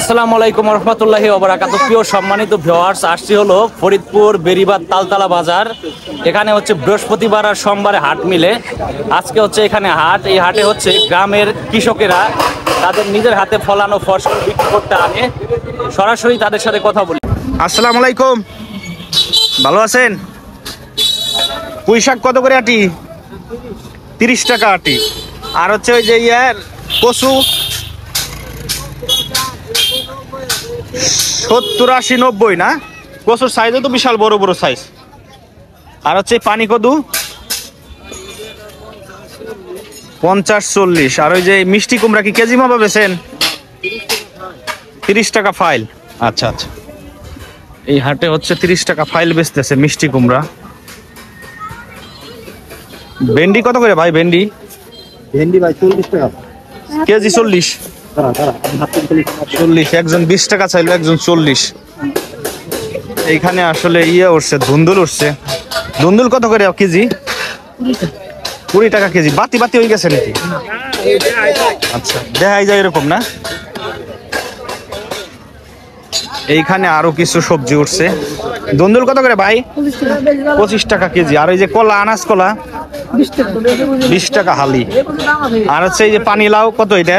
আসসালামু আলাইকুম রহমতুল্লাহি ওয়া বারাকাতুহু। প্রিয় সম্মানিত ভিউয়ার্স, আসছি হলো ফরিদপুর বেরিবাদ তালতলা বাজার। এখানে হচ্ছে বৃহস্পতিবার আর সোমবারে হাট মিলে। আজকে হচ্ছে এখানে হাট। এই হাটে হচ্ছে গ্রামের কৃষকেরা তাদের নিজের হাতে ফলানো ফসল বিক্রি করতে আনে। সরাসরি তাদের সাথে কথা বলি। আসসালামু আলাইকুম, ভালো আছেন? পুঁই শাক কত করে আটি? 30 টাকা আটি। আর হচ্ছে ওই যে কচু 70, 80, 90 না? কচুর সাইজও তো বিশাল বড় বড় সাইজ। আর হচ্ছে পানি কদু 50, 40। আর ওই যে মিষ্টি কুমড়া কি কেজি মাপা বেছেন? 30 টাকা ফাইল। আচ্ছা আচ্ছা, এই হাটে হচ্ছে 30 টাকা ফাইল বেচতেছে মিষ্টি কুমড়া। ভেন্ডি কত করে ভাই? ভেন্ডি ভাই 40 টাকা কেজি। 40, একজন 20 টাকা চাইলো, একজন 40। এইখানে আসলে উঠছে, ধুন্দুল উঠছে। ধুন্দুল কত করে কেজি? 20 টাকা কেজি। বাতি বাতি হয়ে গেছে নাকি? আচ্ছা, দেখাই যায় এরকম না? এইখানে আরো কিছু সবজি উঠছে। ধুন্দুল কত করে ভাই? 25 টাকা কেজি। আর ওই যে কলা, আনাজ কলা 20 টাকা হালি। আর হচ্ছে এই যে পানি লাউ কত? এটা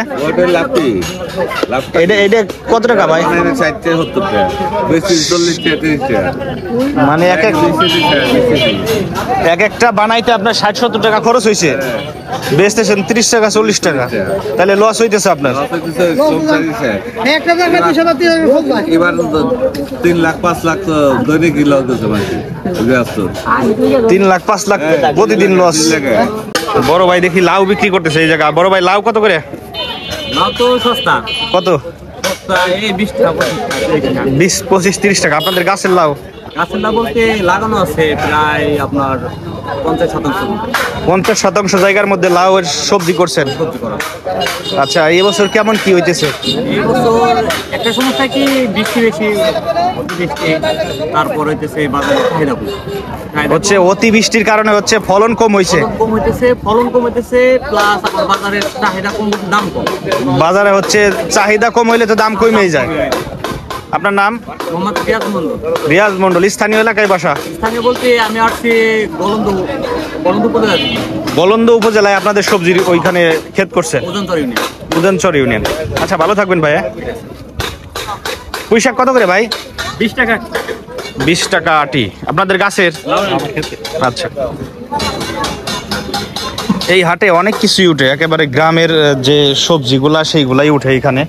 এটা কত টাকা ভাই? মানে এক একটা বানাইতে আপনার 60-70 টাকা খরচ হয়েছে, বেচতেছেন 30 টাকা 40 টাকা, তাহলে লস হইতেছে আপনার। 3 লাখ 5 লাখ দৈনিক লস দিচ্ছে মানুষ। 3 লাখ 5 লাখ প্রতিদিন লস। বড় ভাই দেখি লাউ বিক্রি করতেছে এই জায়গা। বড় ভাই লাউ কত করে? লাউ তো সস্তা। কত? সস্তা এই 20 টাকা, 20, 25, 30 টাকা। আপনাদের গাছের লাউ? গাছের লাউ বলতে লাগানো আছে প্রায় আপনার 50%। 50% জায়গার মধ্যে লাউ এর সবজি করছেন। আচ্ছা, এই বছর কেমন কি হইতেছে? এই বছর একটা সমস্যা কি বৃষ্টি বেশি, তারপর হইতেছে বাজারে চাহিদা হচ্ছে অতি বৃষ্টির কারণে হচ্ছে ফলন কম হইছে। ফলন কম হইতেছে, প্লাস আবার বাজারের চাহিদা কম, দাম কম। বাজারে হচ্ছে চাহিদা কম হইলে তো দাম কমেই যায়। আপনার নাম? মোহাম্মদ রিয়াজ মন্ডল। রিয়াজ মন্ডল। স্থানীয় এলাকায় বাসা? স্থানীয় বলতে আমি আসছি গলন্দ উপজেলা। গলন্দ উপজেলায় আপনাদের সবজির ওইখানে ক্ষেত করছেন? উদনচর ইউনিয়ন। আচ্ছা, ভালো থাকবেন ভাই। পুঁই শাক কত করে ভাই? 20 টাকা। 20 টাকা আটি। আপনাদের গাছের? আচ্ছা, এই হাটে অনেক কিছুই উঠে, একেবারে গ্রামের যে সবজিগুলা সেইগুলাই উঠে এখানে।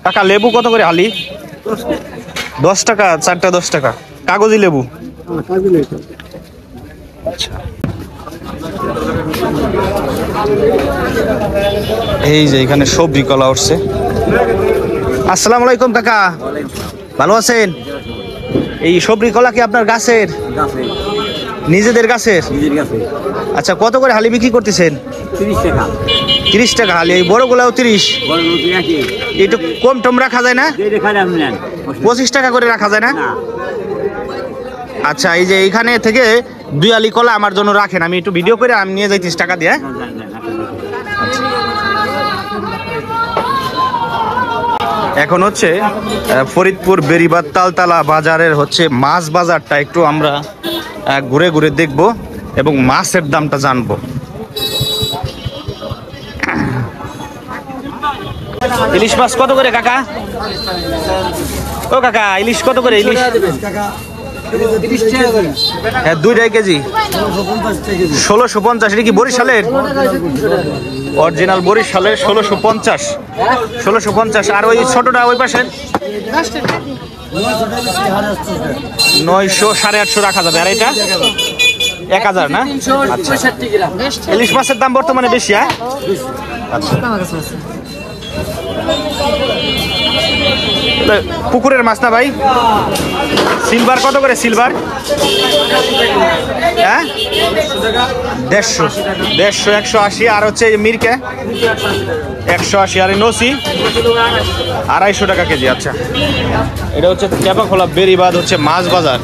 কাকা, লেবু কত করে হালি? 10 টাকা, 4টা 10 টাকা। কাগজি লেবু? আচ্ছা, এই যে এখানে সবজি কলা উঠছে। আসসালামু আলাইকুম কাকা, ভালো আছেন? এই সবজি কলা কি আপনার গাছের? নিজেদের গাছের? আচ্ছা, কত করে হালি বিক্রি করতেছেন? 30 টাকা। 30 টাকা হালি। এই বড়গুলাও 30? একটু কম টম রাখা যায় না? 25 টাকা করে রাখা যায় না? আচ্ছা, এই যে এইখানে থেকে 2 আলি কলা আমার জন্য রাখেন, আমি একটু ভিডিও করে আমি নিয়ে যাইতেছি টাকা দিয়ে। এখন হচ্ছে ফরিদপুর বেরিবাদ তালতলা বাজারের হচ্ছে মাছ বাজারটা একটু আমরা ঘুরে ঘুরে দেখব এবং মাছের দামটা জানবো। ইলিশ মাছ কত করে কাকা? ও কাকা, ইলিশ কত করে? ইলিশ 2 কেজি 1650। এটা কি বরিশালের? অরিজিনাল বরিশালের 1650। 1650। আর ওই ছোটটা ওই পাশে 900, 850 রাখা যাবে। আর এটা 1000 না? আচ্ছা, ইলিশ মাছের দাম বর্তমানে বেশি। হ্যাঁ, আচ্ছা। পুকুরের মাছ না ভাই? সিলভার কত করে? সিলভার? হ্যাঁ, 150, 180। আর হচ্ছে মিরকে 180। আর নসি 250 টাকা কেজি। আচ্ছা, এটা হচ্ছে ক্যাপাখোলা বেরিবাদ হচ্ছে মাছ বাজার।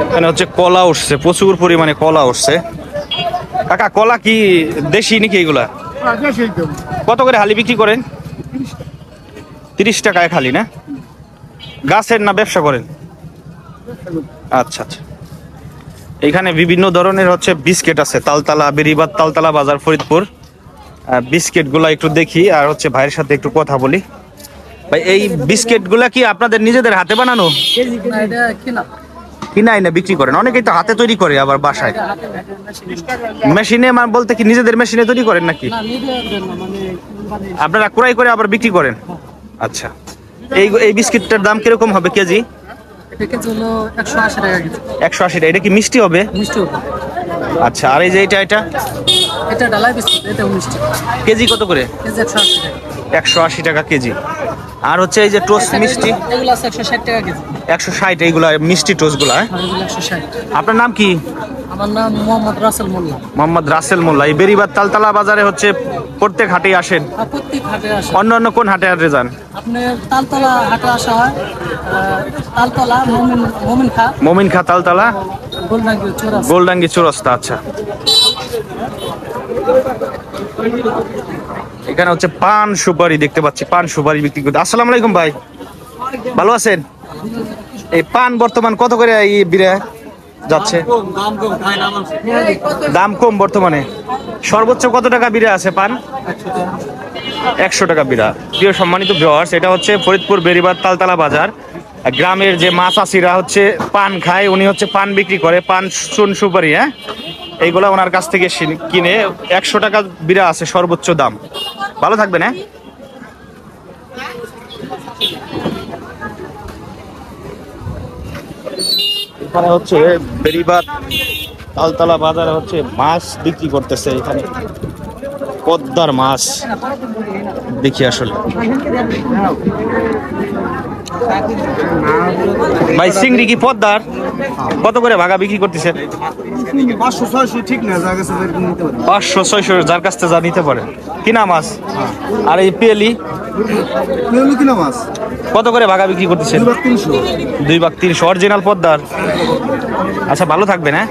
এখানে হচ্ছে কলা উঠছে, প্রচুর পরিমাণে কলা উঠছে। কাকা কলা কি দেশি নাকি এগুলা? কত করে হালি বিক্রি করেন? 30 টাকায় খালি না? গাছের না ব্যবসা করেন? আচ্ছা আচ্ছা। এখানে বিভিন্ন ধরনের হচ্ছে বিস্কিট আছে, তালতলা বেরিবাদ তালতলা বাজার ফরিদপুর। বিস্কিট গুলা একটু দেখি আর হচ্ছে ভাইয়ের সাথে একটু কথা বলি। ভাই এই বিস্কিট গুলা কি আপনাদের নিজেদের হাতে বানানো? কিনা না বিক্রি করেন? অনেকেই তো হাতে তৈরি করে আবার বাসায়। মেশিনে বলতে কি নিজেদের মেশিনে তৈরি করেন নাকি? আপনারা ক্রয় করে আবার বিক্রি করেন? আচ্ছা। এই বিস্কিটটার দাম কিরকম হবে কেজি? 180 টাকা। এটা কি মিষ্টি হবে? আচ্ছা। আর এই যে এটা ডালাই বিস্কুট, এটা মিষ্টি। কেজি কত করে? কেজি 180 টাকা। 180 টাকা কেজি। আর হচ্ছে এই যে টোস্ট মিষ্টি, এগুলো আছে 160 টাকা কেজি। 160। এইগুলা মিষ্টি টোস্ট গুলা। এগুলো 160। আপনার নাম কি? আমার নাম মোহাম্মদ রাসেল মোল্লা। মোহাম্মদ রাসেল মোল্লা। এই বেরিবাদ তালতলা বাজারে হচ্ছে প্রত্যেক হাটেই আসেন? প্রত্যেক হাটে আসে। অন্য কোন হাটে হাটে যান? আপনার তালতলা হাটে আসা হয়, তালতলা মমিন খা তালতলা গোলডাঙ্গি চৌরাস্তা। আচ্ছা। এখানে হচ্ছে পান সুপারি দেখতে পাচ্ছি, পান সুপারি বিক্রি করতে। আসসালামু আলাইকুম ভাই, ভালো আছেন? এই পান বর্তমান কত করে বিড়া যাচ্ছে? দাম কম বর্তমানে। সর্বোচ্চ কত টাকা বিড়া আছে পান? 100 টাকা বিড়া। প্রিয় সম্মানিত ভিউয়ার্স, এটা হচ্ছে ফরিদপুর বেরিবাদ তালতলা বাজার। গ্রামের যে মা চাষিরা হচ্ছে পান খায়, উনি হচ্ছে পান বিক্রি করে, পান চুন সুপারি। হ্যাঁ, এইগুলা ওনার কাছ থেকে কিনে 100 টাকা বিড়া আছে সর্বোচ্চ দাম। ভালো থাকবেন। হ্যাঁ, এখানে হচ্ছে বেরিবাদ তালতলা বাজারে হচ্ছে মাছ বিক্রি করতেছে। এখানে পদ্মার মাছ দেখি আসলে। ভাই চিংড়ি কি পদ্মার? কত করে ভাগা বিক্রি করতেছেন? 500-600 ঠিক না, 500-600 যার কাছ থেকে যা নিতে পারে। কিনা মাছ। আর এই পেলি কিনা মাছ কত করে ভাগা বিক্রি করতেছেন? 2 ভাগ 300। 2 ভাগ 300 অরিজিনাল পদ্মার। আচ্ছা, ভালো থাকবেন। হ্যাঁ।